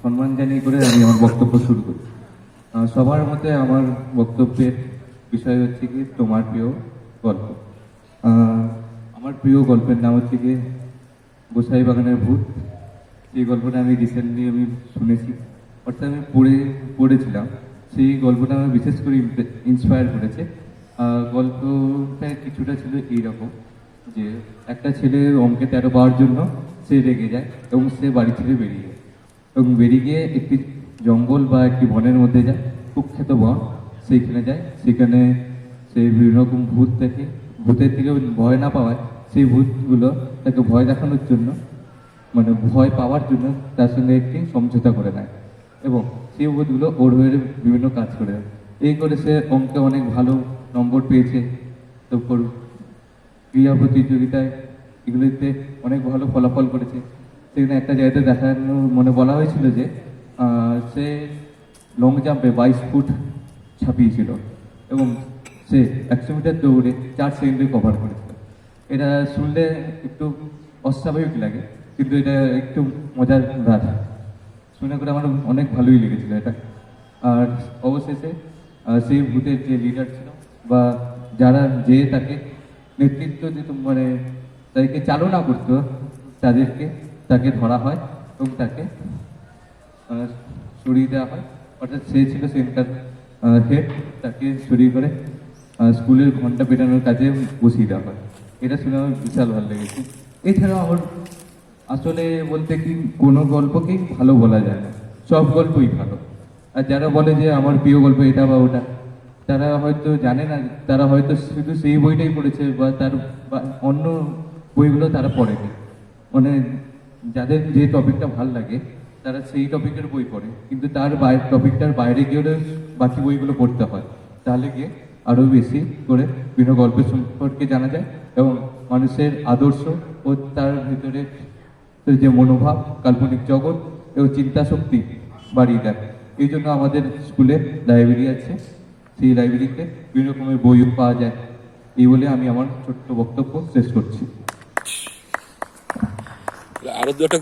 সম্মান জানিয়ে করে আমি আমার বক্তব্য শুরু করি। সবার মতে আমার বক্তব্যের বিষয় হচ্ছে কি তোমার প্রিয় গল্প। আমার প্রিয় গল্পের নাম হচ্ছে কি গোসাই বাগানের ভূত। এই গল্পটা আমি রিসেন্টলি শুনেছি, অর্থাৎ আমি পড়েছিলাম। সেই গল্পটা আমার বিশেষ করে ইন্সপায়ার করেছে। গল্পটা কিছুটা ছিল এইরকম যে একটা ছেলে অঙ্কে 13 পাওয়ার জন্য সে রেগে যায় এবং সে বাড়ি ছেড়ে বেরিয়ে যায় এবং বেরিয়ে গিয়ে একটি জঙ্গল বা একটি বনের মধ্যে যায়, কুখ্যাত বন। সেইখানে যায়, সেখানে সে বিভিন্ন রকম ভূত দেখে। ভূতের থেকে ভয় না পাওয়ায় সেই ভূতগুলো তাকে ভয় দেখানোর জন্য, মানে ভয় পাওয়ার জন্য তার সঙ্গে একটি সমঝোতা করে নেয় এবং সেই ভূতগুলো ওর হয়ে বিভিন্ন কাজ করে দেয়। এই করে সে অঙ্কে অনেক ভালো নম্বর পেয়েছে। তারপর ক্রীড়া প্রতিযোগিতায় এগুলিতে অনেক ভালো ফলাফল করেছে। সেখানে একটা জায়গাতে দেখানো বলা হয়েছিল যে সে লং জাম্পে 22 ফুট ছাপিয়েছিল এবং সে 100 মিটার দৌড়ে 4 সেকেন্ডে কভার করেছিল। এটা শুনলে একটু অস্বাভাবিক লাগে, কিন্তু এটা একটু মজার রাত শুনে করে আমার অনেক ভালোই লেগেছিল এটা। আর অবশেষে সেই ভূতের যে লিডার ছিল বা যারা তাকে নেতৃত্ব দিত, মানে তাদেরকে চালনা করতো, তাকে ধরা হয় এবং তাকে সরিয়ে দেওয়া হয়। অর্থাৎ সে ছিল সেখানকার হেড, তাকে সরিয়ে করে স্কুলের ঘন্টা পেটানোর কাজে বসিয়ে দেওয়া হয়। এটা শুনে আমার বিশাল ভালো লেগেছে। এছাড়াও আমার আসলে বলতে কি কোনো গল্পকেই ভালো বলা যায় না, সব গল্পই ভালো। আর যারা বলে যে আমার প্রিয় গল্প এটা বা ওটা, তারা হয়তো জানে না, তারা হয়তো শুধু সেই বইটাই পড়েছে বা তার অন্য বইগুলো তারা পড়েনি। মানে যাদের যে টপিকটা ভাল লাগে তারা সেই টপিকের বই পড়ে, কিন্তু তার টপিকটার বাইরে গিয়ে বাকি বইগুলো পড়তে হয়। তাহলে গিয়ে আরও বেশি করে বিভিন্ন গল্পের সম্পর্কে জানা যায় এবং মানুষের আদর্শ ও তার ভিতরে যে মনোভাব, কাল্পনিক জগৎ এবং চিন্তা শক্তি বাড়িয়ে দেয়। এই জন্য আমাদের স্কুলে লাইব্রেরি আছে, সেই লাইব্রেরিতে বিভিন্ন রকমের বইও পাওয়া যায়। এই বলে আমি আমার ছোট্ট বক্তব্য শেষ করছি। আরো দুটো